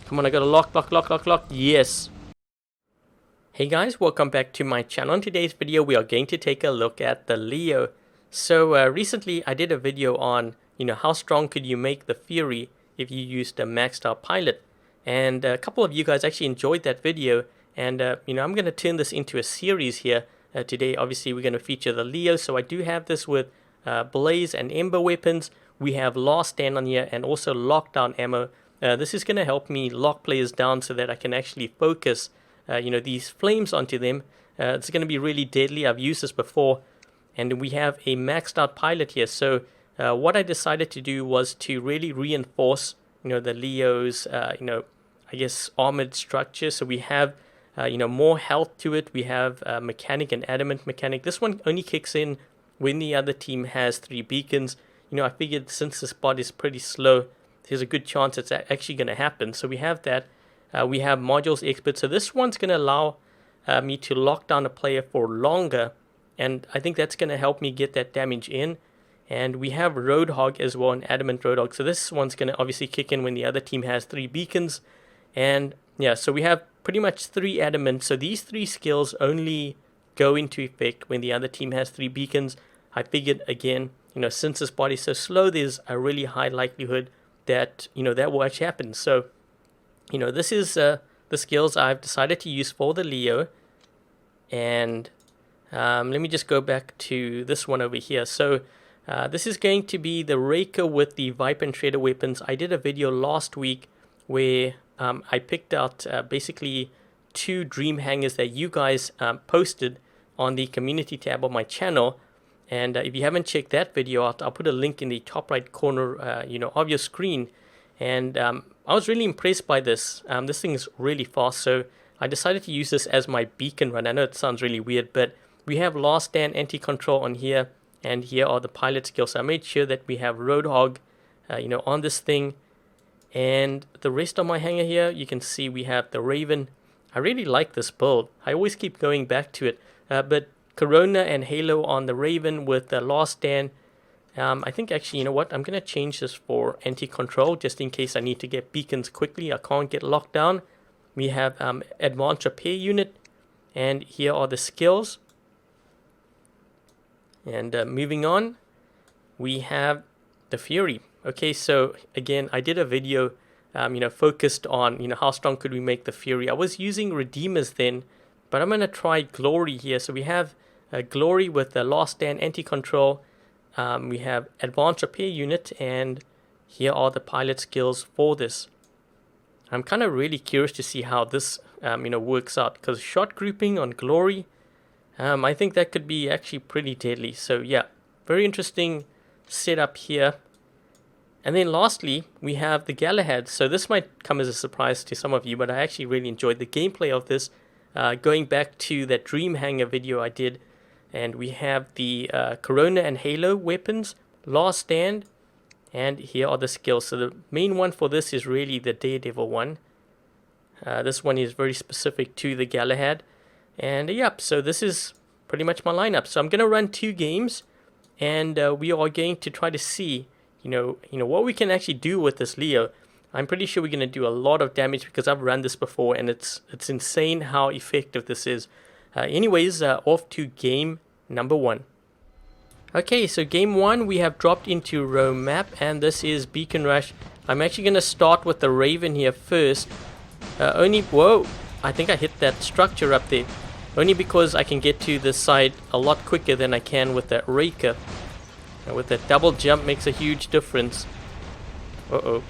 Come on, I got a lock. Yes. Hey guys, welcome back to my channel. In today's video, we are going to take a look at the Leo. So recently I did a video on, how strong could you make the Fury if you used a maxed out pilot. And a couple of you guys actually enjoyed that video. And, I'm going to turn this into a series here. Today, obviously, we're going to feature the Leo. So I do have this with Blaze and Ember weapons. We have Last Stand on here and also Lockdown ammo. This is going to help me lock players down so that I can actually focus these flames onto them. It's going to be really deadly. I've used this before. And we have a maxed out pilot here. So what I decided to do was to really reinforce, the Leo's, armored structure. So we have, more health to it. We have mechanic and adamant mechanic. This one only kicks in when the other team has 3 beacons. I figured since this bot is pretty slow, there's a good chance it's actually going to happen. So we have that. We have modules expert. So this one's going to allow me to lock down a player for longer. And I think that's going to help me get that damage in. And we have Roadhog as well, an adamant Roadhog. So this one's going to obviously kick in when the other team has 3 beacons. And yeah, so we have pretty much 3 adamant. So these 3 skills only go into effect when the other team has 3 beacons. I figured, again, since this bot is so slow, there's a really high likelihood that, that will actually happen. So, this is the skills I've decided to use for the Leo. And let me just go back to this one over here. So this is going to be the Raker with the Viper and Shredder weapons. I did a video last week where I picked out basically 2 dream hangers that you guys posted on the community tab of my channel. And if you haven't checked that video out, I'll put a link in the top right corner, of your screen. And I was really impressed by this. This thing is really fast, so I decided to use this as my beacon run. I know it sounds really weird, but we have Last Stand anti-control on here, and here are the pilot skills. So I made sure that we have Roadhog, on this thing. And the rest of my hanger here, you can see we have the Raven. I really like this build. I always keep going back to it, but Corona and Halo on the Raven with the Last Stand. I think actually, I'm going to change this for anti-control just in case I need to get beacons quickly. I can't get locked down. We have advanced repair unit, and here are the skills. And moving on, we have the Fury. Okay, so again, I did a video, focused on, how strong could we make the Fury. I was using Redeemers then, but I'm going to try Glory here. So we have Glory with the Last Stand anti-control. We have advanced repair unit, and here are the pilot skills for this. I'm kind of really curious to see how this, works out, because shot grouping on Glory, I think that could be actually pretty deadly. So yeah, very interesting setup here. And then lastly, we have the Galahad. So this might come as a surprise to some of you, but I actually really enjoyed the gameplay of this. Going back to that Dream Hanger video I did, and we have the Corona and Halo weapons, Last Stand, and here are the skills. So the main one for this is really the Daredevil one. This one is very specific to the Galahad. And yep, so this is pretty much my lineup. So I'm going to run 2 games, and we are going to try to see, what we can actually do with this Leo. I'm pretty sure we're going to do a lot of damage because I've run this before, and it's insane how effective this is. Anyways, off to game number 1. Okay, so game 1 we have dropped into row map, and this is Beacon Rush. I'm actually going to start with the Raven here first. Whoa, I think I hit that structure up there. Only because I can get to this side a lot quicker than I can with that Raker. With that double jump makes a huge difference. Uh-oh.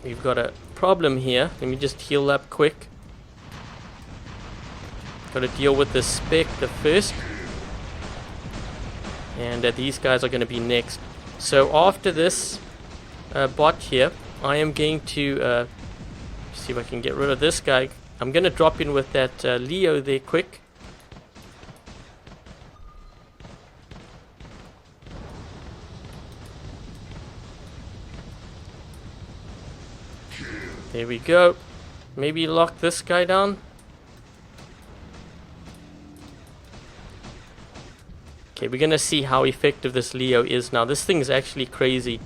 We've got a problem here. Let me just heal up quick. Got to deal with the Spectre first. And these guys are going to be next. So after this bot here, I am going to see if I can get rid of this guy. I'm going to drop in with that Leo there quick. There we go. Maybe lock this guy down. Okay, we're gonna see how effective this Leo is now. This thing is actually crazy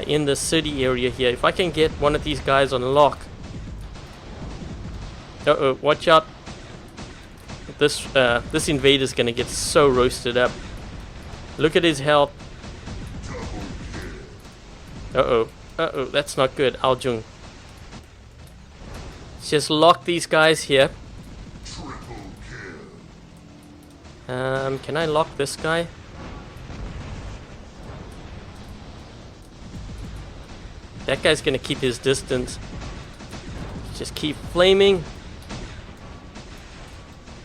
in the city area here. If I can get one of these guys on lock, Uh-oh, watch out. This invader's gonna get so roasted up. Look at his health. Uh-oh. Uh-oh, that's not good. Aljung. Let's just lock these guys here. Can I lock this guy? That guy's gonna keep his distance. Just keep flaming.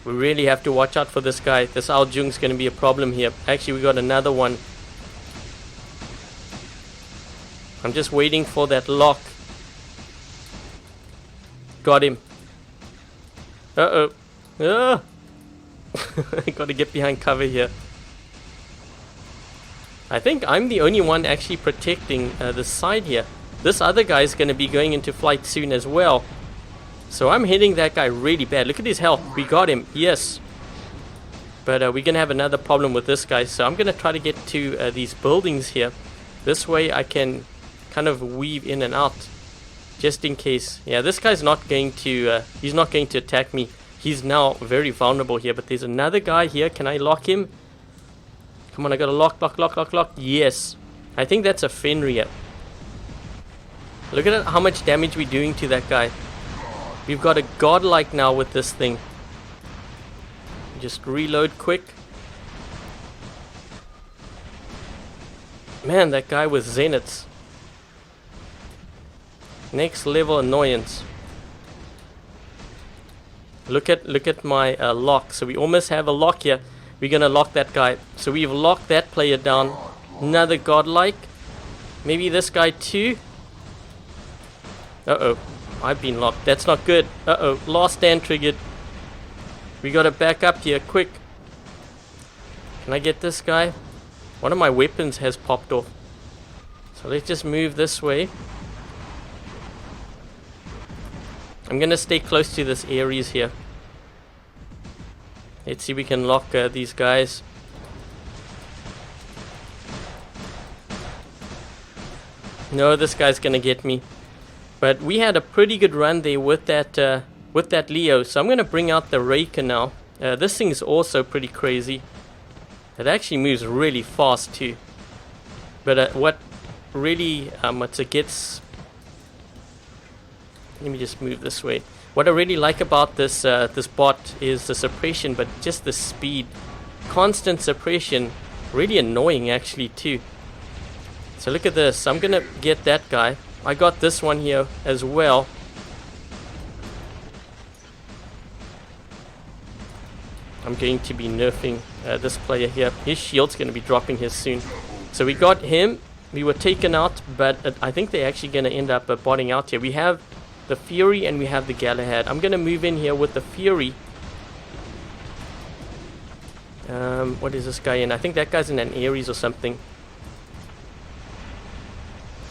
We really have to watch out for this guy. This Aljung's gonna be a problem here. Actually, we got another one. I'm just waiting for that lock. Got him. Uh-oh. Ah! I gotta get behind cover here. I think I'm the only one actually protecting the side here. This other guy is gonna be going into flight soon as well. So I'm hitting that guy really bad. Look at his health. We got him. Yes. But we're gonna have another problem with this guy. So I'm gonna try to get to these buildings here. This way I can kind of weave in and out, just in case. Yeah, this guy's not going to he's not going to attack me. He's now very vulnerable here, but there's another guy here. Can I lock him? Come on, I gotta lock. Yes, I think that's a Fenrir. Look at how much damage we're doing to that guy. We've got a godlike now with this thing. Just reload quick. Man, that guy with Zeniths. Next level annoyance. Look at my lock. So we almost have a lock here. We're gonna lock that guy. So we've locked that player down. Another godlike. Maybe this guy too. Uh-oh. I've been locked. That's not good. Uh-oh. Last stand triggered. We gotta back up here quick. Can I get this guy? One of my weapons has popped off. So let's just move this way. I'm gonna stay close to this Ares here. Let's see if we can lock these guys. No, this guy's gonna get me. But we had a pretty good run there with that Leo. So I'm gonna bring out the Raker now. This thing is also pretty crazy. It actually moves really fast too. But what really it gets. Let me just move this way. What I really like about this this bot is the suppression, but just the speed. Constant suppression. Really annoying actually too. So look at this. I'm gonna get that guy. I got this one here as well. I'm going to be nerfing this player here. His shield's going to be dropping here soon. So we got him. We were taken out, but I think they're actually going to end up botting out here. We have the Fury and we have the Galahad. I'm going to move in here with the Fury. What is this guy in? I think that guy's in an Ares or something.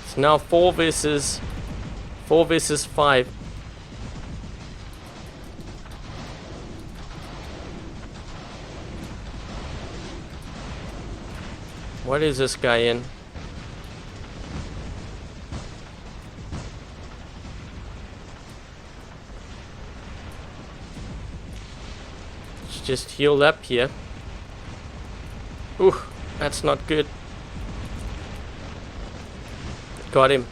It's now 4 versus 5. What is this guy in? Let's just heal up here. Ooh, that's not good. Got him.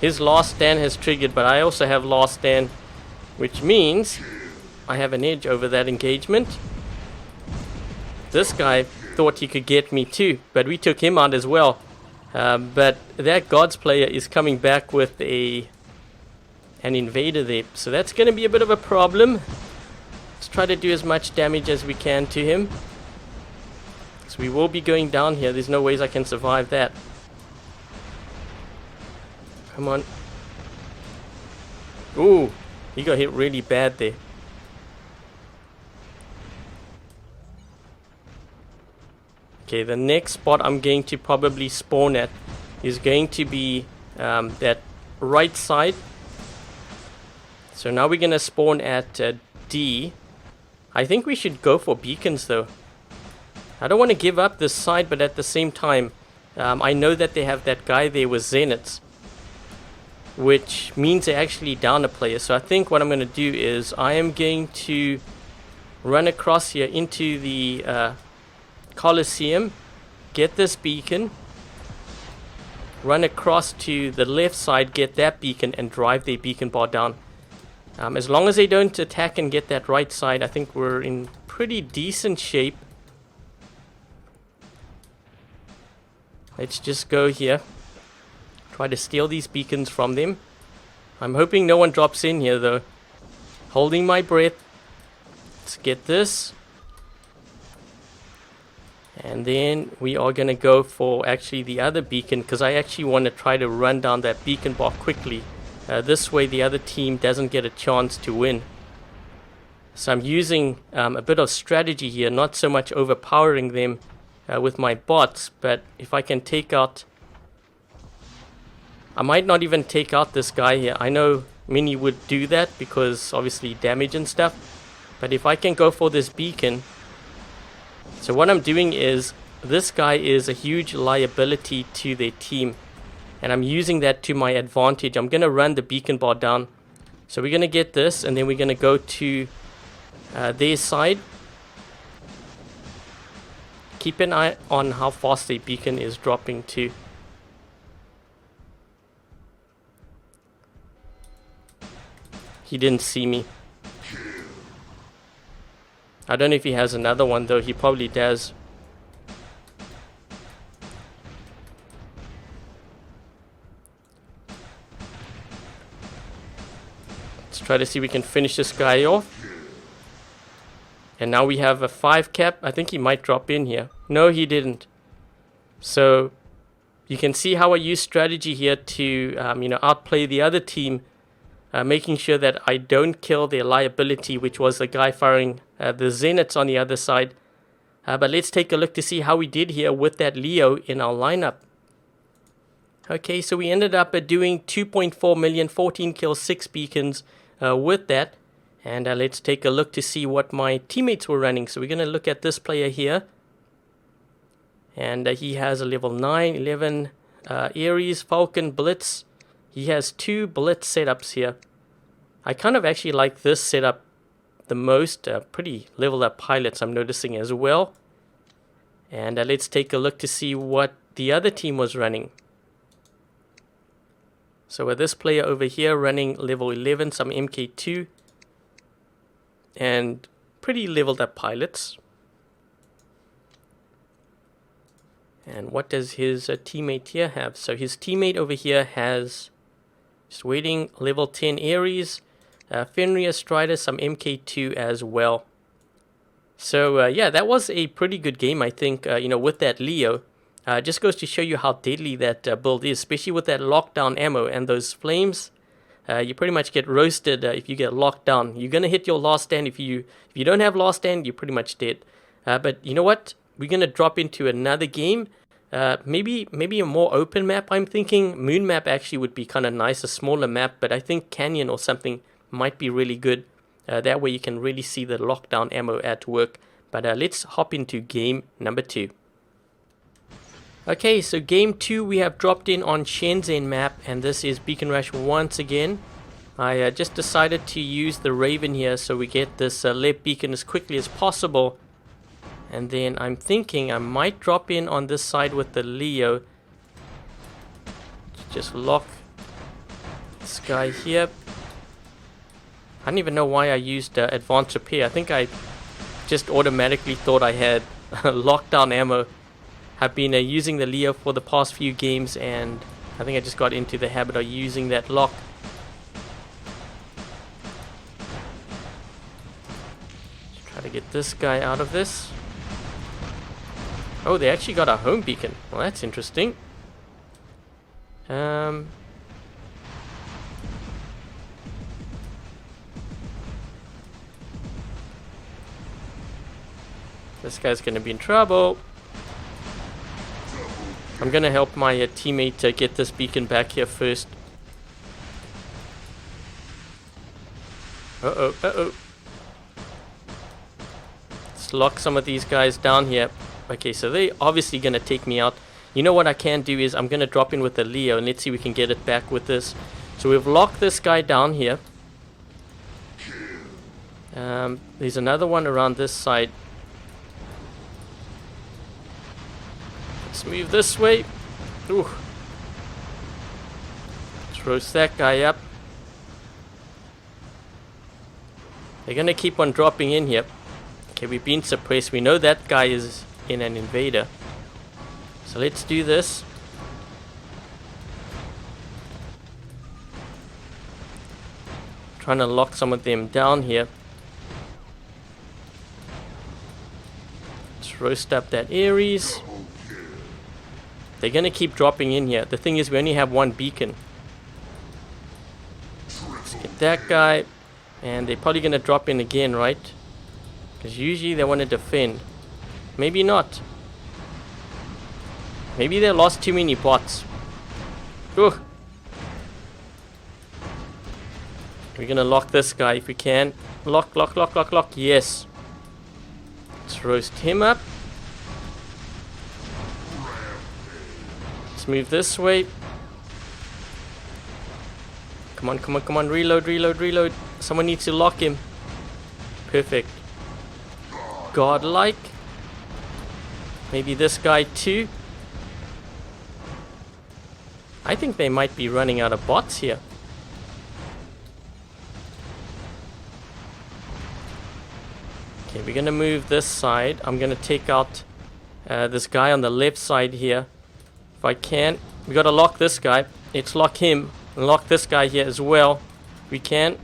His last stand has triggered, but I also have last stand, which means I have an edge over that engagement. This guy thought he could get me too, but we took him out as well. But that Gods player is coming back with an invader there, so that's going to be a bit of a problem. Let's try to do as much damage as we can to him. So we will be going down here. There's no ways I can survive that. Come on. Ooh, he got hit really bad there. Okay, the next spot I'm going to probably spawn at is going to be that right side. So now we're going to spawn at D. I think we should go for beacons though. I don't want to give up this side, but at the same time, I know that they have that guy there with Zeniths. which means they actually down a player. So I think what I'm going to do is I am going to run across here into the Coliseum, get this beacon, run across to the left side, get that beacon, and drive their beacon bar down. As long as they don't attack and get that right side, I think we're in pretty decent shape. Let's just go here. Try to steal these beacons from them. I'm hoping no one drops in here though. Holding my breath. Let's get this. And then we are going to go for actually the other beacon, because I actually want to try to run down that beacon bar quickly. This way the other team doesn't get a chance to win. So I'm using a bit of strategy here, not so much overpowering them with my bots, but if I can take out... I might not even take out this guy here. I know many would do that because obviously damage and stuff. But if I can go for this beacon... So what I'm doing is, this guy is a huge liability to their team. And I'm using that to my advantage. I'm going to run the beacon bar down. So we're going to get this, and then we're going to go to their side. Keep an eye on how fast the beacon is dropping to. He didn't see me. I don't know if he has another one though. He probably does. Let's try to see if we can finish this guy off. And now we have a 5 cap. I think he might drop in here. No, he didn't. So you can see how I use strategy here to outplay the other team. Making sure that I don't kill their liability, which was the guy firing the Zeniths on the other side. But let's take a look to see how we did here with that Leo in our lineup. Okay, so we ended up doing 2.4 million, 14 kills, 6 beacons with that. And let's take a look to see what my teammates were running. So we're going to look at this player here. And he has a level 9, 11 Ares, Falcon, Blitz. He has 2 Blitz setups here. I kind of actually like this setup the most. Pretty leveled up pilots I'm noticing as well. And let's take a look to see what the other team was running. So with this player over here running level 11, some MK2. And pretty leveled up pilots. And what does his teammate here have? So his teammate over here has... Just waiting, level 10 Ares, Fenrir, Strider, some MK2 as well. So yeah, that was a pretty good game, I think, with that Leo. Just goes to show you how deadly that build is, especially with that lockdown ammo and those flames. You pretty much get roasted if you get locked down. You're going to hit your last stand. If you don't have last stand, you're pretty much dead. But you know what? We're going to drop into another game. Maybe a more open map. I'm thinking Moon map actually would be kind of nice, a smaller map, but I think Canyon or something might be really good. That way you can really see the lockdown ammo at work. But let's hop into game number 2. Okay, so game 2 we have dropped in on Shenzhen map, and this is Beacon Rush once again. I just decided to use the Raven here so we get this left beacon as quickly as possible. And then I'm thinking I might drop in on this side with the Leo. Just lock this guy here. I don't even know why I used advanced repair. I think I just automatically thought I had lockdown ammo. I've been using the Leo for the past few games, and I think I just got into the habit of using that lock. Just try to get this guy out of this. Oh, they actually got a home beacon. Well, that's interesting. This guy's going to be in trouble. I'm going to help my teammate get this beacon back here first. Uh-oh, uh-oh. Let's lock some of these guys down here. Okay, so they're obviously going to take me out. You know what I can do is I'm going to drop in with the Leo, and let's see if we can get it back with this. So we've locked this guy down here. There's another one around this side. Let's move this way. Ooh. Let's roast that guy up. They're gonna keep on dropping in here. Okay, we've been suppressed. We know that guy is in an invader. So let's do this. Trying to lock some of them down here. Let's roast up that Ares. They're gonna keep dropping in here. The thing is, we only have one beacon. Let's get that guy. And they're probably gonna drop in again, right? Because usually they want to defend. Maybe not. Maybe they lost too many bots. Ugh. We're gonna lock this guy if we can. Lock, lock, lock, lock, lock. Yes. Let's roast him up. Let's move this way. Come on, come on, come on. Reload, reload, reload. Someone needs to lock him. Perfect. Godlike. Maybe this guy too. I think they might be running out of bots here. Okay, we're gonna move this side. I'm gonna take out this guy on the left side here. If I can. We gotta lock this guy. Let's lock him. And lock this guy here as well. We can.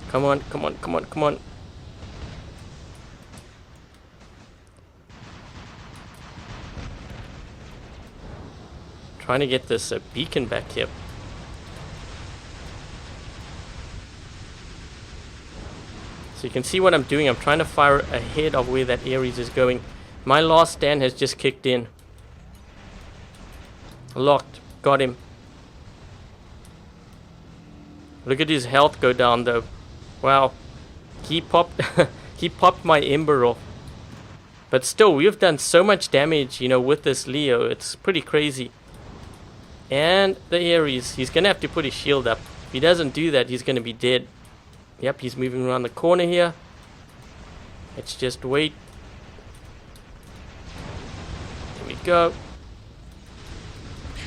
Come on, come on, come on, come on. Trying to get this beacon back here. So you can see what I'm doing. I'm trying to fire ahead of where that Ares is going. My last stand has just kicked in. Locked. Got him. Look at his health go down though. Wow. He popped he popped my Ember off. But still, we've done so much damage, you know, with this Leo. It's pretty crazy. And the Ares, he's gonna have to put his shield up. If he doesn't do that, he's gonna be dead. Yep, he's moving around the corner here. Let's just wait. There we go.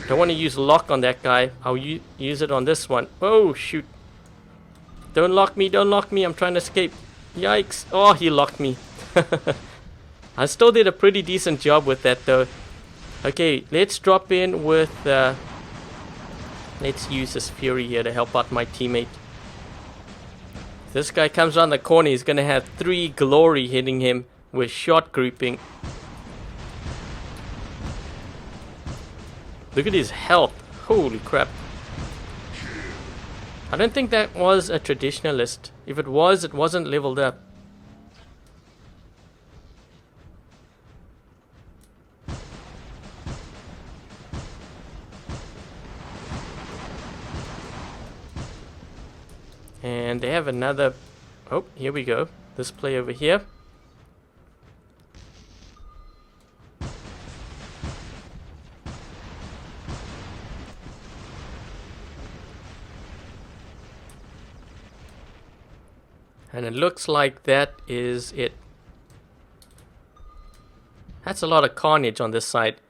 Don't want to use lock on that guy. I'll use it on this one. Oh, shoot. Don't lock me, don't lock me. I'm trying to escape. Yikes. Oh, he locked me. I still did a pretty decent job with that, though. Okay, let's drop in with... let's use this Fury here to help out my teammate. If this guy comes around the corner, he's going to have 3 glory hitting him with shot grouping. Look at his health. Holy crap. I don't think that was a traditionalist. If it was, it wasn't leveled up. And they have another... Oh, here we go. This play over here. And it looks like that is it. That's a lot of carnage on this side.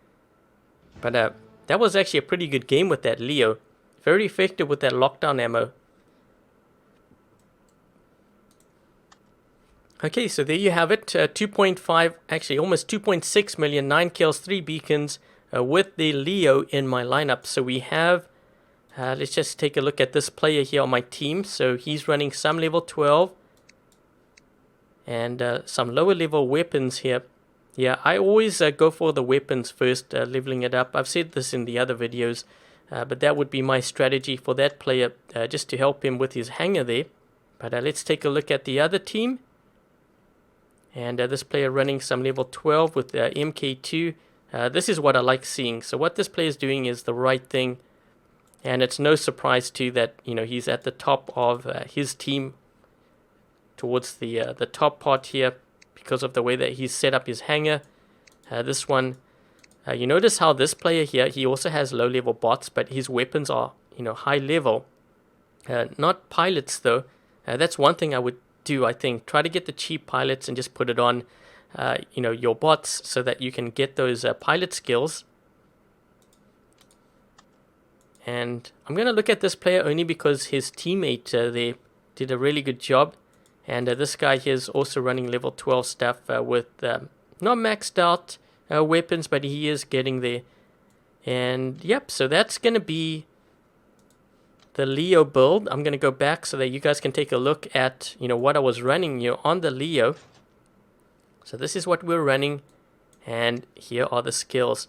But that was actually a pretty good game with that Leo. Very effective with that lockdown ammo. Okay, so there you have it. 2.5, actually almost 2.6 million, 9 kills, 3 beacons with the Leo in my lineup. So we have, let's just take a look at this player here on my team. So he's running some level 12 and some lower level weapons here. Yeah, I always go for the weapons first, leveling it up. I've said this in the other videos, but that would be my strategy for that player, just to help him with his hanger there. But let's take a look at the other team. And this player running some level 12 with MK2. This is what I like seeing. So what this player is doing is the right thing. And it's no surprise too that, you know, he's at the top of his team, towards the top part here, because of the way that he's set up his hanger. This one You notice how this player here, he also has low level bots, but his weapons are, high level. Not pilots though. That's one thing I would do, I think. Try to get the cheap pilots and just put it on, your bots so that you can get those pilot skills. And I'm going to look at this player only because his teammate there did a really good job. And this guy here is also running level 12 stuff with not maxed out weapons, but he is getting there. And yep, so that's going to be the Leo build. I'm going to go back so that you guys can take a look at, what I was running on the Leo. So this is what we're running, and here are the skills.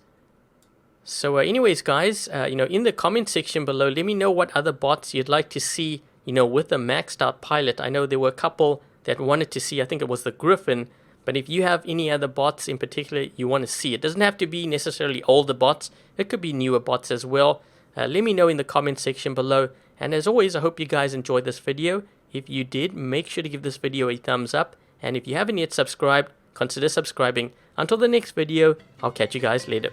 So anyways, guys, in the comment section below, let me know what other bots you'd like to see, with a maxed out pilot. I know there were a couple that wanted to see, I think it was the Griffin, but if you have any other bots in particular you want to see, it doesn't have to be necessarily older bots, it could be newer bots as well. Let me know in the comment section below, and as always, I hope you guys enjoyed this video. If you did, make sure to give this video a thumbs up, and if you haven't yet subscribed, consider subscribing. Until the next video, I'll catch you guys later.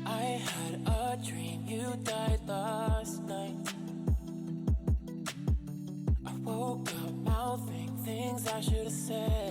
I had a dream you died last night. I woke up mouthing things I should have said.